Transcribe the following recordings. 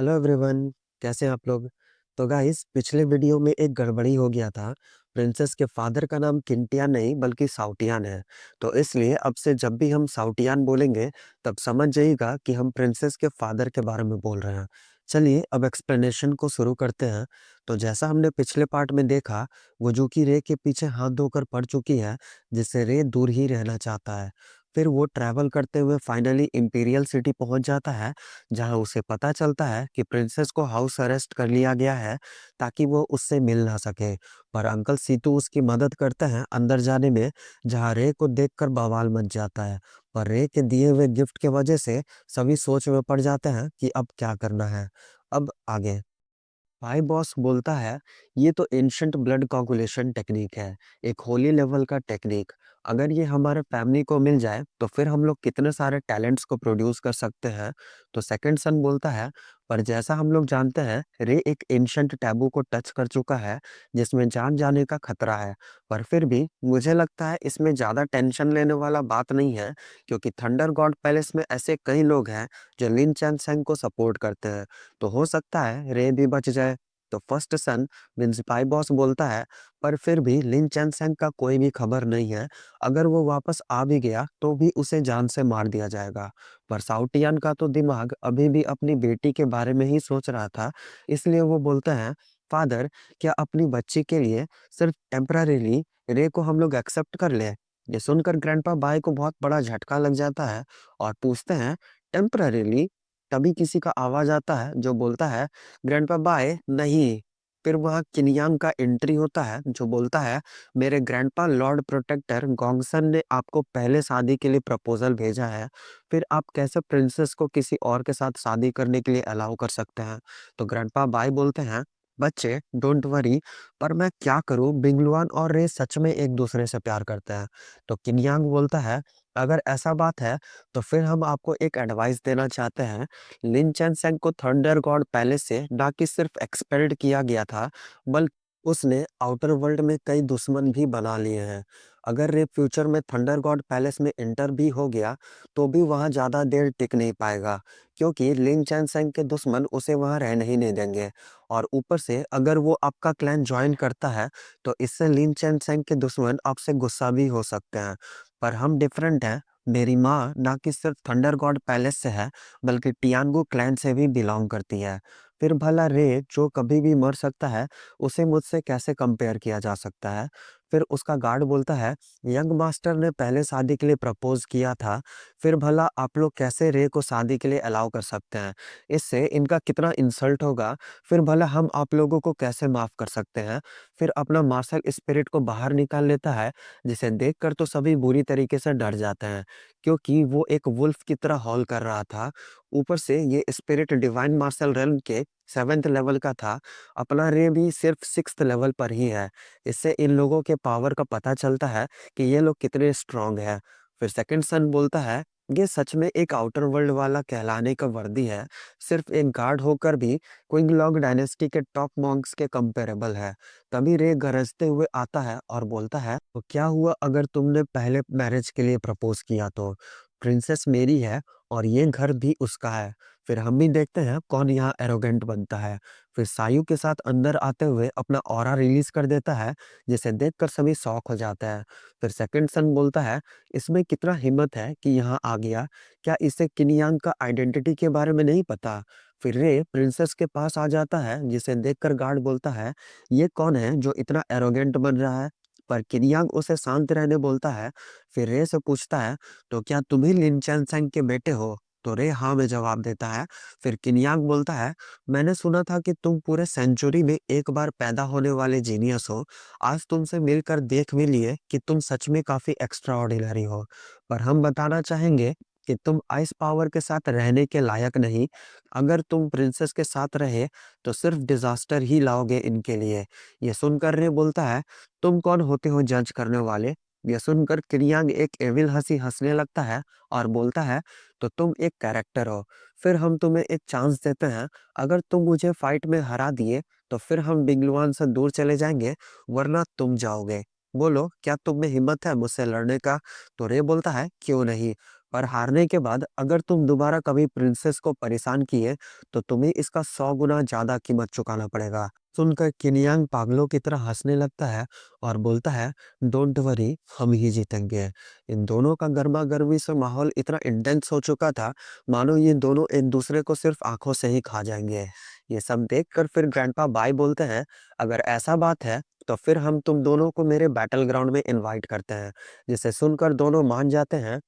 Hello everyone, कैसे हैं आप लोग? तो गाइस पिछले वीडियो में एक गड़बड़ी हो गया था। प्रिंसेस के फादर का नाम किंटियान नहीं बल्कि साउटियान है। तो इसलिए अब से जब भी हम साउटियान बोलेंगे तब समझ जाइएगा कि हम प्रिंसेस के फादर के बारे में बोल रहे हैं। चलिए अब एक्सप्लेनेशन को शुरू करते हैं। तो जैसा हमने पिछले पार्ट में देखा, वुजुकी रे के पीछे हाथ धोकर पड़ चुकी है, जिससे रे दूर ही रहना चाहता है। फिर वो ट्रैवल करते हुए फाइनली इंपीरियल सिटी पहुंच जाता है, जहां उसे पता चलता है कि प्रिंसेस को हाउस अरेस्ट कर लिया गया है ताकि वो उससे मिल ना सके। पर अंकल सीतू उसकी मदद करते हैं अंदर जाने में, जहां रे को देखकर बवाल मच जाता है। पर रे के दिए हुए गिफ्ट के वजह से सभी सोच में पड़ जाते हैं कि अब क्या करना है। अब आगे भाई बॉस बोलता है, ये तो एंशंट ब्लड कोगुलेशन टेक्निक है, एक होली लेवल का टेक्निक। अगर ये हमारे फैमिली को मिल जाए तो फिर हम लोग कितने सारे टैलेंट्स को प्रोड्यूस कर सकते हैं। तो सेकंड सन बोलता है, पर जैसा हम लोग जानते हैं रे एक एंशंट टैबू को टच कर चुका है, जिसमें जान जाने का खतरा है। पर फिर भी मुझे लगता है इसमें ज़्यादा टेंशन लेने वाला बात नहीं है, क्योंकि थंडर गॉड पैलेस में ऐसे कई लोग हैं जो लिन चैन को सपोर्ट करते हैं। तो हो सकता है रे भी बच जाए। तो फर्स्ट सन मींस स्पाई बॉस बोलता है, पर फिर भी लिन चैन का कोई भी खबर नहीं है। अगर वो वापस आ भी गया तो भी उसे जान से मार दिया जाएगा। पर साउटियान का तो दिमाग अभी भी अपनी बेटी के बारे में ही सोच रहा था, इसलिए वो बोलते हैं, फादर, क्या अपनी बच्ची के लिए सिर्फ टेम्पररीली रे को हम लोग एक्सेप्ट कर ले? ये सुनकर ग्रैंडपा बाई को बहुत बड़ा झटका लग जाता है और पूछते हैं, टेम्पररीली? तभी किसी का आवाज आता है जो बोलता है, ग्रैंडपा बाय नहीं। फिर वहाँ किनयान का एंट्री होता है जो बोलता है, मेरे ग्रैंडपा लॉर्ड प्रोटेक्टर गोंगसन ने आपको पहले शादी के लिए प्रपोजल भेजा है, फिर आप कैसे प्रिंसेस को किसी और के साथ शादी करने के लिए अलाउ कर सकते हैं? तो ग्रैंडपा बाय बोलते हैं, बच्चे डोंट वरी, पर मैं क्या करूं, बिंगलुआन और रे सच में एक दूसरे से प्यार करते हैं। तो किनयांग बोलता है, अगर ऐसा बात है तो फिर हम आपको एक एडवाइस देना चाहते हैं। लिन चैन को थंडर गॉड पैलेस से ना कि सिर्फ एक्सपेल्ड किया गया था, बल्कि उसने आउटर वर्ल्ड में कई दुश्मन भी बना लिए हैं। अगर रे फ्यूचर में थंडर गॉड पैलेस में एंटर भी हो गया तो भी वहां ज्यादा देर टिक नहीं पाएगा, क्योंकि लिन चैन के दुश्मन उसे वहां रहने ही नहीं देंगे। और ऊपर से अगर वो आपका क्लैन ज्वाइन करता है तो इससे लिन चैन के दुश्मन आपसे गुस्सा भी हो सकते हैं। पर हम डिफरेंट हैं। मेरी माँ ना कि सिर्फ थंडर गॉड पैलेस से है, बल्कि टियानगो क्लैन से भी बिलोंग करती है। फिर भला रे जो कभी भी मर सकता है, उसे मुझसे कैसे कंपेयर किया जा सकता है? फिर उसका गार्ड बोलता है, यंग मास्टर ने पहले शादी के लिए प्रपोज किया था, फिर भला आप लोग कैसे रे को शादी के लिए अलाउ कर सकते हैं? इससे इनका कितना इंसल्ट होगा। फिर भला हम आप लोगों को कैसे माफ कर सकते हैं? फिर अपना मार्शल स्पिरिट को बाहर निकाल लेता है, जिसे देखकर तो सभी बुरी तरीके से डर जाते हैं, क्योंकि वो एक वुल्फ की तरह हॉल कर रहा था। ऊपर से ये स्पिरिट डिवाइन मार्शल रेल्म के 7th लेवल का था। अपना रे भी सिर्फ 6th लेवल पर ही है। इससे इन लोगों के पावर का पता चलता है कि ये लोग कितने स्ट्रांग हैं। फिर सेकंड सन बोलता है, ये सच में एक आउटर वर्ल्ड वाला कहलाने का वर्दी है। सिर्फ एक गार्ड होकर भी क्विंगलॉग डायनेस्टी के टॉप मॉन्क्स के कंपेरेबल है। तभी रे गरजते हुए आता है और बोलता है, तो क्या हुआ अगर तुमने पहले मैरिज के लिए प्रपोज किया तो? प्रिंसेस मेरी है और ये घर भी उसका है। फिर हम भी देखते हैं कौन यहाँ एरोगेंट बनता है। फिर सायु के साथ अंदर आते हुए अपना ऑरा रिलीज कर देता है, जिसे देखकर सभी शॉक हो जाते हैं। फिर सेकंड सन बोलता है, इसमें कितना हिम्मत है कि यहाँ आ गया, क्या इसे किनियांग का आइडेंटिटी के बारे में नहीं पता? फिर रे प्रिंसेस के पास आ जाता है, जिसे देखकर गार्ड बोलता है, ये कौन है जो इतना एरोगेंट बन रहा है? पर किनियांग उसे शांत रहने बोलता है। फिर रे से पूछता है, तो क्या तुम ही लिन चैन के बेटे हो? तो रे हाँ में जवाब देता है। फिर किनियांग बोलता है, मैंने सुना था कि तुम पूरे सेंचुरी में एक बार पैदा होने वाले जीनियस हो। आज तुमसे मिलकर देख भी लिए कि तुम सच में काफी एक्स्ट्रा ऑर्डिनरी हो। पर हम बताना चाहेंगे कि तुम आइस पावर के साथ रहने के लायक नहीं। अगर तुम प्रिंसेस के साथ रहे तो सिर्फ डिजास्टर ही लाओगे इनके लिए। ये सुनकर रे बोलता है, तुम कौन होते हो जज करने वाले? यह सुनकर किरियांग एक एविल हंसी हंसने लगता है और बोलता है, तो तुम एक कैरेक्टर हो। फिर हम तुम्हें एक चांस देते हैं। अगर तुम मुझे फाइट में हरा दिए तो फिर हम बिंगलुआन से दूर चले जाएंगे, वरना तुम जाओगे। बोलो, क्या तुम में हिम्मत है मुझसे लड़ने का? तो रे बोलता है, क्यों नहीं। पर हारने के बाद अगर तुम दोबारा कभी प्रिंसेस को परेशान किए, तो तुम्हें इसका 100 गुना ज़्यादा कीमत चुकाना पड़ेगा। सुनकर किनियांग पागलों की तरह हँसने लगता है और बोलता है, "डोंट वरी, हम ही जीतेंगे।" इन दोनों का गरमा-गर्मी से माहौल इतना इंटेंस हो चुका था, मानो ये दोनों एक-दूसरे को सिर्फ आँखों से ही खा जाएँगे। ये सब देखकर फिर ग्रैंडपा बाय बोलते हैं, "अगर ऐसा बात है, तो फिर हम तुम दोनों को मेरे बैटल ग्राउंड में इनवाइट करते हैं।" जिसे सुनकर दोनों मान जाते हैं।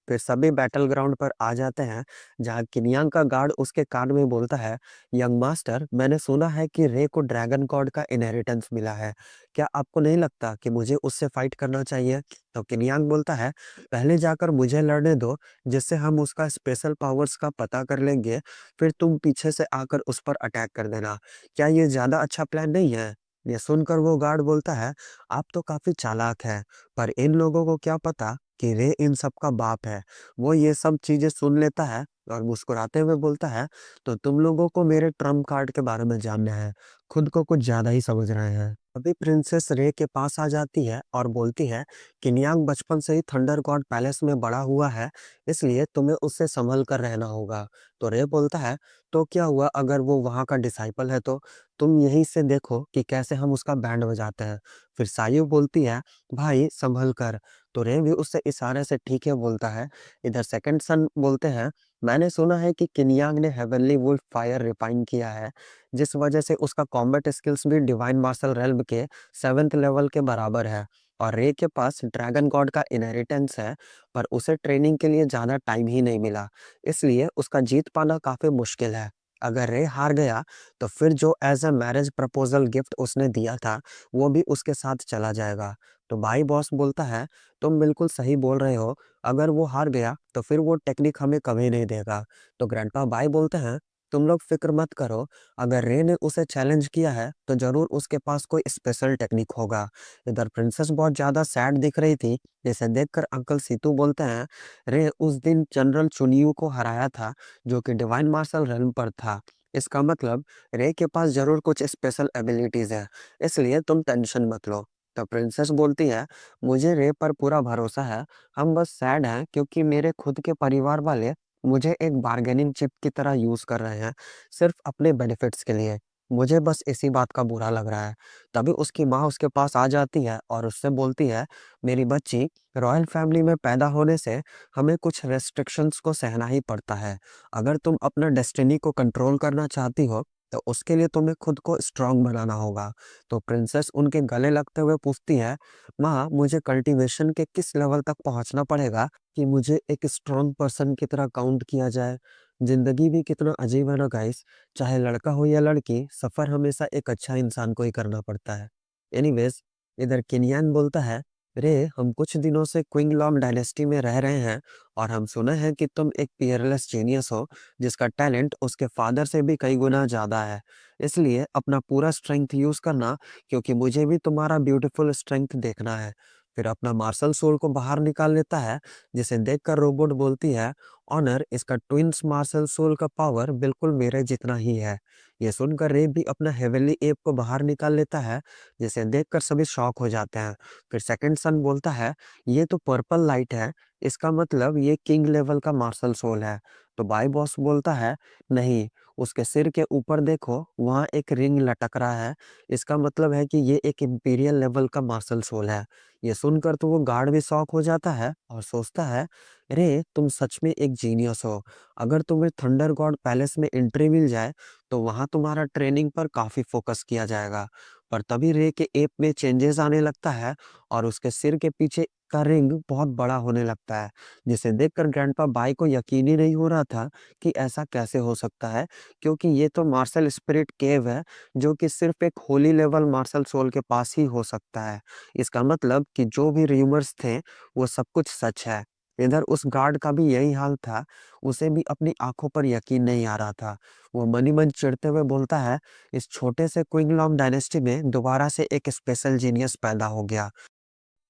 फिर सभी बैटल ग्राउंड पर आ जाते हैं, जहाँ किनियांग का गार्ड उसके कान में बोलता है, "यंग मास्टर, मैंने सुना है कि रे को ड्रैगन गॉड का इनहेरिटेंस मिला है। क्या आपको नहीं लगता कि मुझे उससे फाइट करना चाहिए?" तो किनियांग बोलता है, "पहले जाकर मुझे लड़ने दो, जिससे हम उसका स्पेशल पावर्स का पता कर लेंगे, फिर तुम पीछे से आकर उस पर अटैक कर देना। क्या ये ज़्यादा अच्छा प्लान नहीं है?" ये सुनकर वो गार्ड बोलता है, "आप तो काफ़ी चालाक हैं, पर इन लोगों को क्या पता कि रे इन सब का बाप है।" वो ये सब चीज़ें सुन लेता है और मुस्कुराते हुए बोलता है, "तो तुम लोगों को मेरे ट्रम्प कार्ड के बारे में जानना है, खुद को कुछ ज़्यादा ही समझ रहे हैं।" अभी प्रिंसेस रे के पास आ जाती है और बोलती है, "किनियांग बचपन से ही थंडर गॉड पैलेस में बड़ा हुआ है, इसलिए तुम्हें उससे संभल कर रहना होगा।" तो रे बोलता है, "तो क्या हुआ अगर वो वहाँ का डिसाइपल है तो? तुम यहीं से देखो कि कैसे हम उसका बैंड बजाते हैं।" फिर सायु बोलती है, "भाई संभल कर।" तो रे भी उससे इशारे से ठीक है बोलता है। इधर सेकंड सन बोलते हैं, "मैंने सुना है कि किनियांग ने हेवनली वुल्फ फायर रिफाइन किया है, जिस वजह से उसका कॉम्बैट स्किल्स भी डिवाइन मार्शल रेल्म के 7th लेवल के बराबर है। और रे के पास ड्रैगन गॉड का इनहेरिटेंस है, पर उसे ट्रेनिंग के लिए ज़्यादा टाइम ही नहीं मिला, इसलिए उसका जीत पाना काफ़ी मुश्किल है। अगर रे हार गया, तो फिर जो as a marriage proposal gift उसने दिया था, वो भी उसके साथ चला जाएगा।" तो भाई बॉस बोलता है, "तुम बिल्कुल सही बोल रहे हो, अगर वो हार गया, तो फिर वो टेक्निक हमें कभी नहीं देगा।" तो ग्रैंडपा बाई बोलते हैं, "तुम लोग फ़िक्र मत करो, अगर रे ने उसे चैलेंज किया है, तो ज़रूर उसके पास कोई स्पेशल टेक्निक होगा।" इधर प्रिंसेस बहुत ज़्यादा सैड दिख रही थी, जिसे देखकर अंकल सीतू बोलते हैं, "रे उस दिन जनरल चुनियू को हराया था, जो कि डिवाइन मार्शल रेल्म पर था। इसका मतलब रे के पास ज़रूर कुछ स्पेशल एबिलिटीज़ है, इसलिए तुम टेंशन मत लो।" तो प्रिंसेस बोलती है, "मुझे रे पर पूरा भरोसा है, हम बस सैड हैं क्योंकि मेरे खुद के परिवार वाले मुझे एक बार्गेनिंग चिप की तरह यूज़ कर रहे हैं, सिर्फ़ अपने बेनिफिट्स के लिए। मुझे बस इसी बात का बुरा लग रहा है।" तभी उसकी माँ उसके पास आ जाती है और उससे बोलती है, "मेरी बच्ची, रॉयल फैमिली में पैदा होने से हमें कुछ रेस्ट्रिक्शंस को सहना ही पड़ता है। अगर तुम अपना डेस्टिनी को कंट्रोल करना चाहती हो, तो उसके लिए तुम्हें खुद को स्ट्रॉन्ग बनाना होगा।" तो प्रिंसेस उनके गले लगते हुए पूछती है, "माँ, मुझे कल्टीवेशन के किस लेवल तक पहुँचना पड़ेगा कि मुझे एक स्ट्रॉन्ग पर्सन की तरह काउंट किया जाए?" ज़िंदगी भी कितना अजीब है ना गाइस, चाहे लड़का हो या लड़की, सफ़र हमेशा एक अच्छा इंसान को ही करना पड़ता है। एनीवेज़, इधर किनियान बोलता है, "रे, हम कुछ दिनों से क्विंगलॉन्ग डायनेस्टी में रह रहे हैं और हम सुने हैं कि तुम एक पियरलेस जीनियस हो, जिसका टैलेंट उसके फादर से भी कई गुना ज़्यादा है। इसलिए अपना पूरा स्ट्रेंथ यूज़ करना, क्योंकि मुझे भी तुम्हारा ब्यूटीफुल स्ट्रेंथ देखना है।" फिर अपना मार्शल सोल को बाहर निकाल लेता है, जिसे देखकर रोबोट बोलती है, "ऑनर, इसका ट्विन्स मार्शल सोल का पावर बिल्कुल मेरे जितना ही है।" ये सुनकर रे भी अपना हेवनली एप को बाहर निकाल लेता है, जिसे देखकर सभी शॉक हो जाते हैं। फिर सेकंड सन बोलता है, "ये तो पर्पल लाइट है, इसका मतलब ये किंग लेवल का मार्शल सोल है।" तो बाई बॉस बोलता है, "नहीं, उसके सिर के ऊपर देखो, वहाँ एक रिंग लटक रहा है, इसका मतलब है कि ये एक इंपीरियल लेवल का मार्शल सोल है।" ये सुनकर तो वो गार्ड भी शॉक हो जाता है और सोचता है, "रे, तुम सच में एक जीनियस हो। अगर तुम्हें थंडर गॉड पैलेस में एंट्री मिल जाए, तो वहाँ तुम्हारा ट्रेनिंग पर काफ़ी फोकस किया जाएगा।" पर तभी रे के एप में चेंजेस आने लगता है और उसके सिर के पीछे का रिंग बहुत बड़ा होने लगता है, जिसे देखकर ग्रैंडपा बाई को यकीन ही नहीं हो रहा था कि ऐसा कैसे हो सकता है, क्योंकि ये तो मार्शल स्पिरिट केव है, जो कि सिर्फ एक होली लेवल मार्शल सोल के पास ही हो सकता है। इसका मतलब कि जो भी र्यूमर्स थे, वो सब कुछ सच है। इधर उस गार्ड का भी यही हाल था, उसे भी अपनी आँखों पर यकीन नहीं आ रहा था। वो मन ही मन चिढ़ते हुए बोलता है, "इस छोटे से क्विंगलॉन्ग डायनेस्टी में दोबारा से एक स्पेशल जीनियस पैदा हो गया।"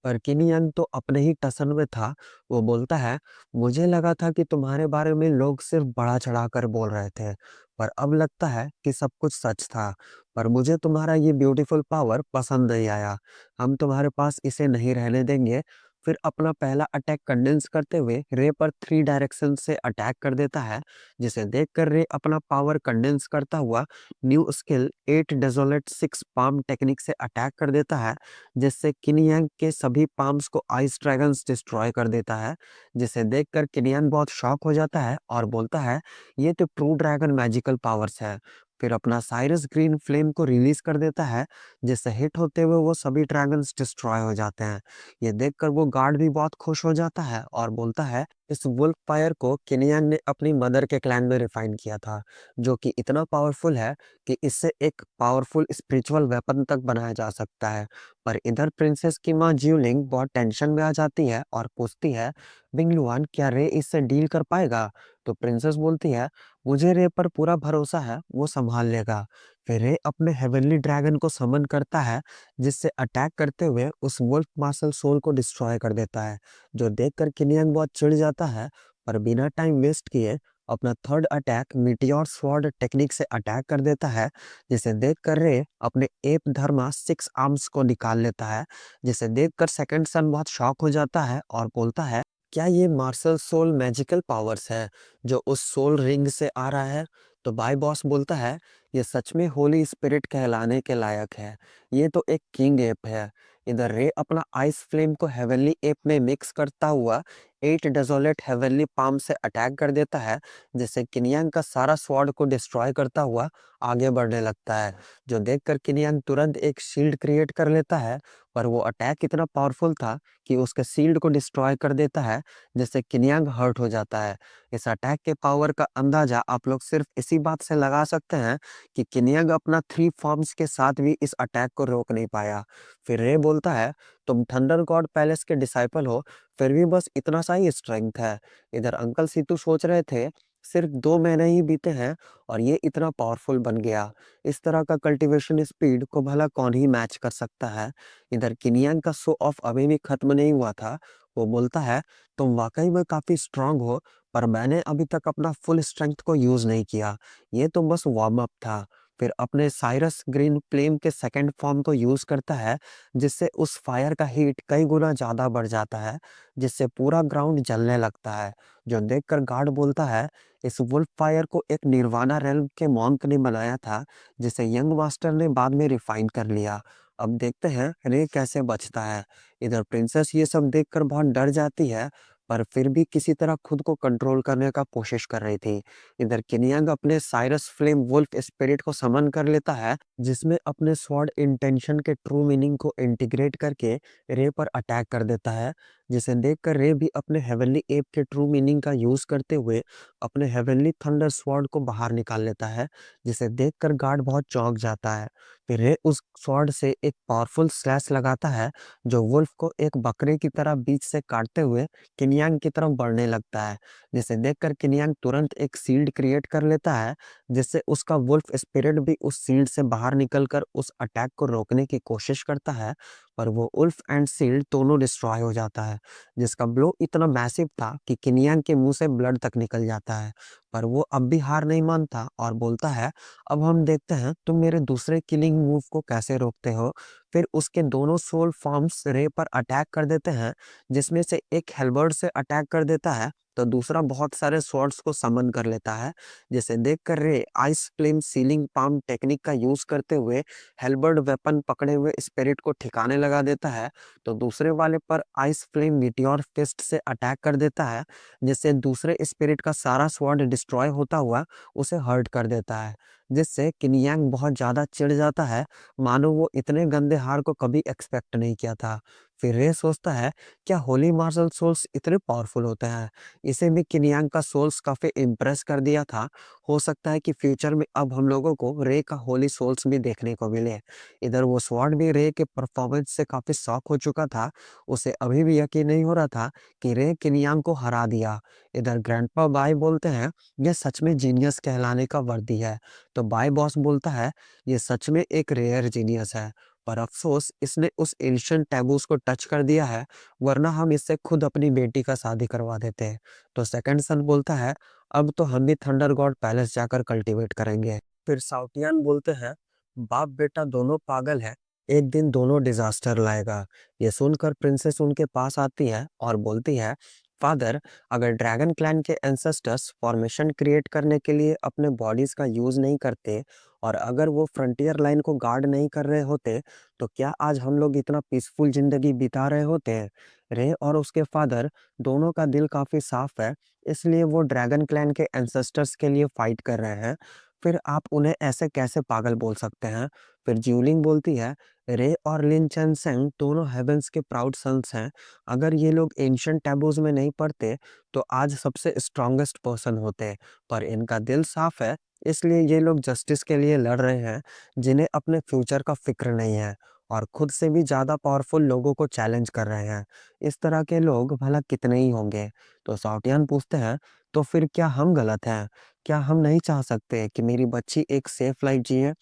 पर किनियन तो अपने ही टसन में था। वो बोलता है, "मुझे लगा था कि तुम्हारे बारे में लोग सिर्फ बढ़ा चढ़ाकर बोल रहे थे, पर अब लगता है कि सब कुछ सच था। पर मुझे तुम्हारा ये ब्यूटीफुल पावर पसंद नहीं आया। हम तुम्हारे पास इसे नहीं रहने देंगे। फिर अपना पहला अटैक कंडेंस करते हुए रे पर 3 डायरेक्शन से अटैक कर देता है, जिसे देखकर रे अपना पावर कंडेंस करता हुआ new skill 8 desolate 6 palm technique से अटैक कर देता है, जिससे किनियांग के सभी पाम्स को आइस ड्रैगन्स डिस्ट्रॉय कर देता है, जिसे देखकर किनियांग बहुत शॉक हो जाता है और बोलता है ये तो ट्रू ड्रैगन मैजिकल पावर्स है। फिर अपना साइरस ग्रीन फ्लेम को रिलीज कर देता है, जिससे हिट होते हुए वो सभी ड्रैगन्स डिस्ट्रॉय हो जाते हैं। ये देखकर वो गार्ड भी बहुत खुश हो जाता है और बोलता है इस वुल्फ फायर को किनियांग ने अपनी मदर के क्लैन में रिफाइन किया था, जो कि इतना पावरफुल है कि इससे एक पावरफुल स्पिरिचुअल वेपन तक बनाया जा सकता है। पर इधर प्रिंसेस की माँ ज्यूलिंग बहुत टेंशन में आ जाती है और पूछती है बिंगलुआन क्या रे इससे डील कर पाएगा। तो प्रिंसेस बोलती है मुझे रे पर पूरा भरोसा है, वो संभाल लेगा। फिर रे अपने हेवनली ड्रैगन को समन करता है, जिससे अटैक करते हुए उस वुल्फ मार्शल सोल को डिस्ट्रॉय कर देता है, जो देखकर किनियांग बहुत चिढ़ जाता है। पर बिना टाइम वेस्ट किए अपना third attack meteor sword technique से अटैक कर देता है, जिसे देखकर रे अपने एप धर्मा 6 आर्म्स को निकाल लेता है, जिसे देखकर सेकंड सन बहुत शॉक हो जाता है और बोलता है क्या ये मार्शल सोल मैजिकल पावर्स है जो उस सोल रिंग से आ रहा है। तो बाय बॉस बोलता है ये सच में होली स्पिरिट कहलाने के लायक है, ये तो एक किंग एप है। इधर रे अपना आइस फ्लेम को हेवनली एप में मिक्स करता हुआ 8 डेजोलेट हेवनली पाम से अटैक कर देता है, जिससे किनियांग का सारा स्वॉर्ड को डिस्ट्रॉय करता हुआ आगे बढ़ने लगता है, जो देखकर किनियांग तुरंत एक शील्ड क्रिएट कर लेता है। पर वो अटैक इतना पावरफुल था कि उसके शील्ड को डिस्ट्रॉय कर देता है, जिससे किनियांग हर्ट हो जाता है। इस अटैक के पावर का अंदाजा आप लोग सिर्फ इसी बात से लगा सकते हैं कि किनियांग अपना 3 फॉर्म्स के साथ भी इस अटैक को रोक नहीं पाया। फिर रे बोलता है तुम थंडर गॉड पैलेस के डिसाइपल हो, फिर भी बस इतना सा ही स्ट्रेंथ है। इधर अंकल सीतू सोच रहे थे सिर्फ 2 महीने ही बीते हैं और ये इतना पावरफुल बन गया। इस तरह का कल्टीवेशन स्पीड को भला कौन ही मैच कर सकता है। इधर किनियांग का शो ऑफ अभी भी खत्म नहीं हुआ था। वो बोलता है तुम वाकई में काफी स्ट्रांग हो, पर मैंने अभी तक अपना फुल स्ट्रेंथ को यूज नहीं किया, ये तो बस वार्म अप था। फिर अपने साइरस ग्रीन फ्लेम के सेकंड फॉर्म को यूज करता है, जिससे उस फायर का हीट कई गुना ज्यादा बढ़ जाता है, जिससे पूरा ग्राउंड जलने लगता है, जो देखकर गार्ड बोलता है इस वुल्फ फायर को एक निर्वाणा रेल्म के मॉन्क ने बनाया था, जिसे यंग मास्टर ने बाद में रिफाइन कर लिया। अब देखते हैं रे कैसे बचता है। इधर प्रिंसेस ये सब देखकर बहुत डर जाती है, पर फिर भी किसी तरह खुद को कंट्रोल करने का कोशिश कर रही थी। इधर किनियांग अपने साइरस फ्लेम वुल्फ स्पिरिट को समन कर लेता है, जिसमें अपने स्वॉर्ड इंटेंशन के ट्रू मीनिंग को इंटीग्रेट करके रे पर अटैक कर देता है, जिसे देखकर रे भी अपने हेवनली एप के ट्रू मीनिंग का यूज करते हुए अपने हेवनली थंडर स्वॉर्ड को बाहर निकाल लेता है, जिसे देखकर गार्ड बहुत चौंक जाता है। फिर रे उस स्वॉर्ड से एक पावरफुल स्लैश लगाता है, जो वुल्फ को एक बकरे की तरह बीच से काटते हुए किनियांग की तरफ बढ़ने लगता है, जिसे देखकर किनियांग तुरंत एक सील्ड क्रिएट कर लेता है, जिससे उसका वुल्फ स्पिरिट भी उस सील्ड से बाहर निकलकर उस अटैक को रोकने की कोशिश करता है। पर वो उल्फ एंड सील्ड दोनों डिस्ट्रॉय हो जाता है, जिसका ब्लो इतना मैसिव था कि किनियांग के मुंह से ब्लड तक निकल जाता है। पर वो अब भी हार नहीं मानता और बोलता है अब हम देखते हैं तुम मेरे दूसरे किलिंग मूव को कैसे रोकते हो। फिर उसके दोनों सोल फॉर्म्स रे पर अटैक कर देते हैं, जिसमें से एक हेलबर्ड से अटैक कर देता है, तो दूसरा बहुत सारे स्वॉर्ड्स को समन कर लेता है, जिसे देखकर रे ice flame ceiling palm technique का यूज करते हुए हेलबर्ड वेपन पकड़े हुए स्पिरिट को ठिकाने लगा देता है, तो दूसरे वाले पर आइस फ्लेम मीटियोर फिस्ट से अटैक कर देता है, जिससे दूसरे स्पिरिट का सारा स्वॉर्ड डिस्ट्रॉय होता हुआ उसे हर्ट कर देता है, जिससे किनियांग बहुत ज्यादा चिढ़ जाता है, मानो वो इतने गंदे हार को कभी एक्सपेक्ट नहीं किया था। फिर रे सोचता है क्या होली मार्शल सोल्स इतने पावरफुल होते हैं। इसे भी किनियांग का सोल्स काफी इम्प्रेस कर दिया था। हो सकता है कि फ्यूचर में अब हम लोगों को रे का होली सोल्स भी देखने को मिले। इधर वो स्वॉर्ड भी रे के परफॉर्मेंस से काफी शॉक हो चुका था। उसे अभी भी यकीन नहीं हो रहा था कि रे किनियांग को हरा दिया। इधर ग्रैंडपा बाय बोलते हैं यह सच में जीनियस कहलाने का वर्दी है। तो बाय बॉस बोलता है ये सच में एक रेयर जीनियस है, पर अफसोस इसने उस एंशिएंट टैबूज को टच कर दिया है, वरना हम इससे खुद अपनी बेटी का शादी करवा देते हैं। तो सेकंड सन बोलता है अब तो हम भी थंडर गॉड पैलेस जाकर कल्टीवेट करेंगे। फिर साउटियन बोलते हैं बाप बेटा दोनों पागल है, एक दिन दोनों डिजास्टर लाएगा। ये सुनकर प्रिंसेस उनके पास आती है और बोलती है, फादर, अगर ड्रैगन क्लैन के एंसेस्टर्स फॉर्मेशन क्रिएट करने के लिए अपने बॉडीज का यूज नहीं करते और अगर वो फ्रंटियर लाइन को गार्ड नहीं कर रहे होते, तो क्या आज हम लोग इतना पीसफुल जिंदगी बिता रहे होते हैं? रे और उसके फादर दोनों का दिल काफी साफ है, इसलिए वो ड्रैगन क्लैन के एंसेस्टर्स के लिए फाइट कर रहे हैं। फिर आप उन्हें ऐसे कैसे पागल बोल सकते हैं? फिर ज्यूलिंग बोलती है, रे और लिन चेनसेंग दोनों हेवेंस के प्राउड सन्स हैं। अगर ये लोग एंशिएंट टैबूज में नहीं पढ़ते तो आज सबसे स्ट्रॉन्गेस्ट पर्सन होते, पर इनका दिल साफ है, इसलिए ये लोग जस्टिस के लिए लड़ रहे हैं, जिन्हें अपने फ्यूचर का फिक्र नहीं है और खुद से भी ज्यादा पावरफुल लोगों को चैलेंज कर रहे हैं। इस तरह के लोग भला कितने ही होंगे? तो साउटियान पूछते हैं, तो फिर क्या हम गलत हैं? क्या हम नहीं चाह सकते कि मेरी बच्ची एक सेफ लाइफ जिए?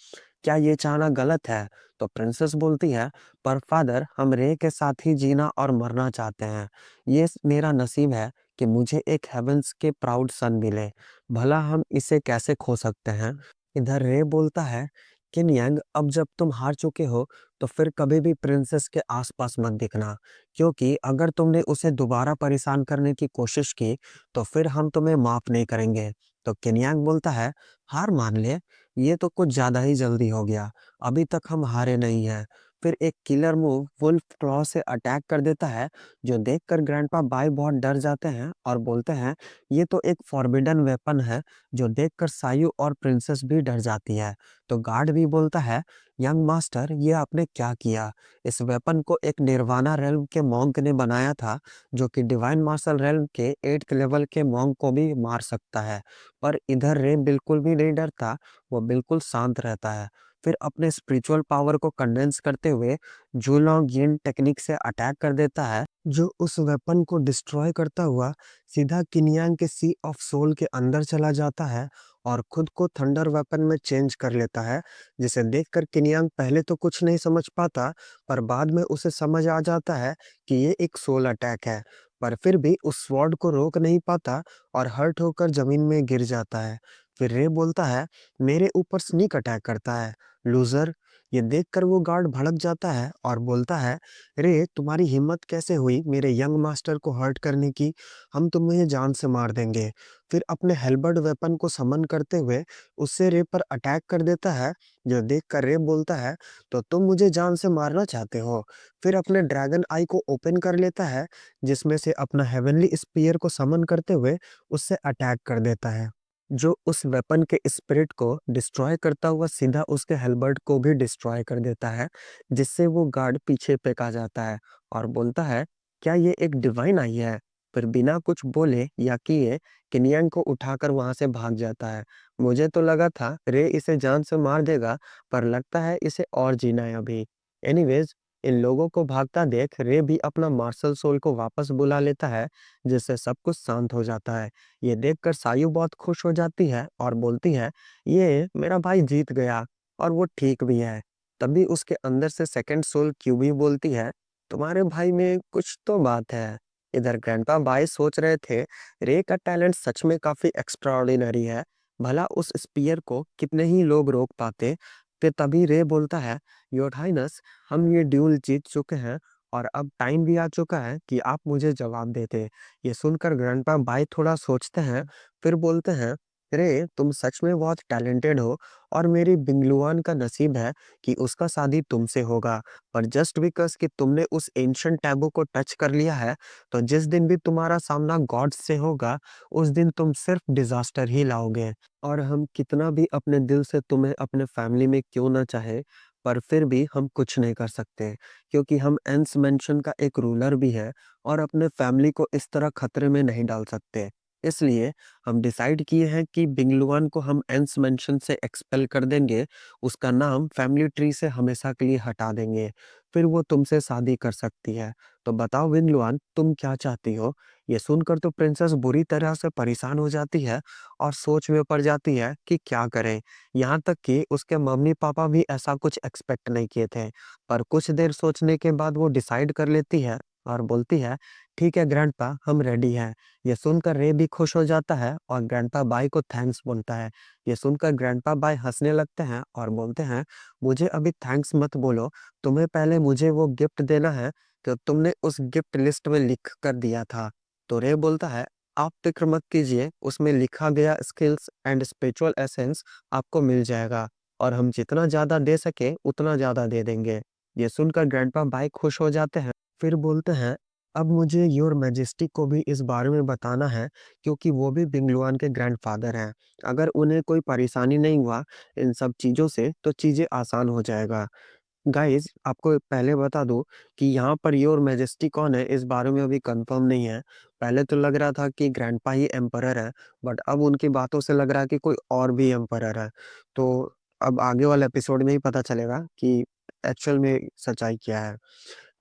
क्या ये चाहना गलत है? तो प्रिंसेस बोलती है, पर फादर, हम रे के साथ ही जीना और मरना चाहते हैं। मेरा नसीब है कि मुझे एक हेवेंस के प्राउड सन मिले, भला हम इसे कैसे खो सकते हैं? इधर रे बोलता है, किन यांग, अब जब तुम हार चुके हो तो फिर कभी भी प्रिंसेस के आसपास मत दिखना, क्योंकि अगर तुमने उसे दोबारा परेशान करने की कोशिश की तो फिर हम तुम्हें माफ नहीं करेंगे। तो किन्यांग बोलता है, हार मान ले, ये तो कुछ ज्यादा ही जल्दी हो गया, अभी तक हम हारे नहीं हैं। फिर एक किलर मूव वुल्फ क्लॉ से अटैक कर देता है, जो देखकर ग्रैंडपा बाई बहुत डर जाते हैं और बोलते हैं, ये तो एक फॉरबिडन वेपन है, जो देखकर सायु और प्रिंसेस भी डर जाती है। तो गार्ड भी बोलता है, यंग मास्टर, ये आपने क्या किया? इस वेपन को एक निर्वाणा रेल्म के मॉन्क ने बनाया था, जो कि डिवाइन मार्शल रेल्म के 8th लेवल के मॉन्क को भी मार सकता है। पर इधर रे बिल्कुल भी नहीं डरता, वो बिल्कुल शांत रहता है। फिर अपने स्पिरिचुअल पावर को कंडेंस करते हुए जूलॉन्ग यिन टेक्निक से अटैक कर देता है, जो उस वेपन को डिस्ट्रॉय करता हुआ सीधा किनियांग के सी ऑफ सोल के अंदर चला जाता है और खुद को थंडर वेपन में चेंज कर लेता है, जिसे देखकर किनियांग पहले तो कुछ नहीं समझ पाता, पर बाद में उसे समझ आ जाता है कि ये एक सोल अटैक है। पर फिर भी उस स्वॉर्ड को रोक नहीं पाता और हर्ट होकर जमीन में गिर जाता है। फिर रे बोलता है, मेरे ऊपर स्नीक अटैक करता है, लूजर। ये देखकर वो गार्ड भड़क जाता है और बोलता है, रे, तुम्हारी हिम्मत कैसे हुई मेरे यंग मास्टर को हर्ट करने की? हम तुम्हें जान से मार देंगे। फिर अपने हेल्बर्ड वेपन को समन करते हुए उससे रे पर अटैक कर देता है, जो देखकर रे बोलता है, तो तुम मुझे जान से मारना चाहते हो? फिर अपने ड्रैगन आई को ओपन कर लेता है, जिसमें से अपना हेवनली स्पीयर को समन करते हुए उससे अटैक कर देता है, जो उस वेपन के स्पिरिट को डिस्ट्रॉय करता हुआ सीधा उसके हेल्बर्ड को भी डिस्ट्रॉय कर देता है, जिससे वो गार्ड पीछे फेंका जाता है और बोलता है, क्या ये एक डिवाइन आई है? फिर बिना कुछ बोले या किए किनियांग को उठाकर वहां से भाग जाता है। मुझे तो लगा था रे इसे जान से मार देगा, पर लगता है इसे और जीना है अभी। एनीवेज, इन लोगों को भागता देख रे भी अपना मार्शल सोल को वापस बुला लेता है, जिससे सब कुछ शांत हो जाता है। ये देखकर सायु बहुत खुश हो जाती है और बोलती है, ये मेरा भाई जीत गया, और वो ठीक भी है। तभी उसके अंदर से सेकंड सोल क्यूबी बोलती है, तुम्हारे भाई में कुछ तो बात है। इधर ग्रैंडपा बाई सोच रहे थे, रे का टैलेंट सच में काफी एक्स्ट्राऑर्डिनरी है, भला उस स्पीयर को कितने ही लोग रोक पाते। फिर तभी रे बोलता है, योर हाइनस, हम ये ड्यूल जीत चुके हैं और अब टाइम भी आ चुका है कि आप मुझे जवाब देते। ये सुनकर ग्रैंडपा बाई थोड़ा सोचते हैं, फिर बोलते हैं, रे, तुम सच में बहुत टैलेंटेड हो और मेरी बिंगलुआन का नसीब है कि उसका शादी तुमसे होगा। पर जस्ट बिकॉज कि तुमने उस एंशिएंट टैबू को टच कर लिया है, तो जिस दिन भी तुम्हारा सामना गॉड्स से होगा, उस दिन तुम सिर्फ डिजास्टर ही लाओगे। और हम कितना भी अपने दिल से तुम्हें अपने फैमिली में क्यों ना चाहे, पर फिर भी हम कुछ नहीं कर सकते, क्योंकि हम एंस मेंशन का एक रूलर भी है और अपने फैमिली को इस तरह खतरे में नहीं डाल सकते। इसलिए हम डिसाइड किए हैं कि बिंगलुआन को हम एंस मेंशन से एक्सपेल कर देंगे, उसका नाम फैमिली ट्री से हमेशा के लिए हटा देंगे, फिर वो तुमसे शादी कर सकती है। तो बताओ बिंगलुआन, तुम क्या चाहती हो? ये सुनकर तो प्रिंसेस बुरी तरह से परेशान हो जाती है और सोच में पड़ जाती है कि क्या करें। यहाँ तक कि उसके मम्मी पापा भी ऐसा कुछ एक्सपेक्ट नहीं किए थे, पर कुछ देर सोचने के बाद वो डिसाइड कर लेती है और बोलती है, ठीक है ग्रैंडपा, हम रेडी हैं। ये सुनकर रे भी खुश हो जाता है और ग्रैंडपा बाई को थैंक्स बोलता है। ये सुनकर ग्रैंडपा बाई हंसने लगते हैं और बोलते हैं, मुझे अभी थैंक्स मत बोलो, तुम्हें पहले मुझे वो गिफ्ट देना है जो तुमने उस गिफ्ट लिस्ट में लिख कर दिया था। तो रे बोलता है, आप फिक्र मत कीजिए, उसमें लिखा गया स्किल्स एंड स्पिरिचुअल एसेंस आपको मिल जाएगा और हम जितना ज्यादा दे सके उतना ज्यादा दे देंगे। ये सुनकर ग्रैंडपा बाई खुश हो जाते हैं। फिर बोलते हैं, अब मुझे योर मैजेस्टी को भी इस बारे में बताना है, क्योंकि वो भी बिंगलुआन के ग्रैंडफादर हैं। अगर उन्हें कोई परेशानी नहीं हुआ इन सब चीज़ों से, तो चीज़ें आसान हो जाएगा। गाइस, आपको पहले बता दूं कि यहाँ पर योर मैजेस्टी कौन है, इस बारे में अभी कंफर्म नहीं है। पहले तो लग रहा था कि ग्रैंडपा ही एम्परर है, बट अब उनकी बातों से लग रहा है कि कोई और भी एम्परर है। तो अब आगे वाले एपिसोड में ही पता चलेगा कि एक्चुअल में सच्चाई क्या है।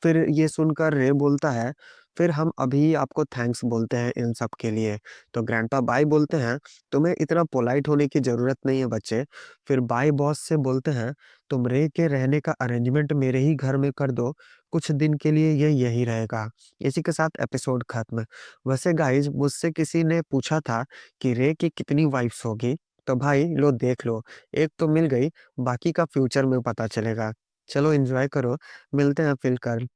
फिर ये सुनकर रे बोलता है, फिर हम अभी आपको थैंक्स बोलते हैं इन सब के लिए। तो ग्रैंडपा बाई बोलते हैं, तुम्हें इतना पोलाइट होने की जरूरत नहीं है बच्चे। फिर बाई बॉस से बोलते हैं, तुम रे के रहने का अरेंजमेंट मेरे ही घर में कर दो, कुछ दिन के लिए ये यही रहेगा। इसी के साथ एपिसोड खत्म। वैसे गाइज, मुझसे किसी ने पूछा था कि रे की कितनी वाइफ्स होगी, तो भाई लो देख लो, एक तो मिल गई, बाकी का फ्यूचर में पता चलेगा। चलो एंजॉय करो, मिलते हैं फिर कल।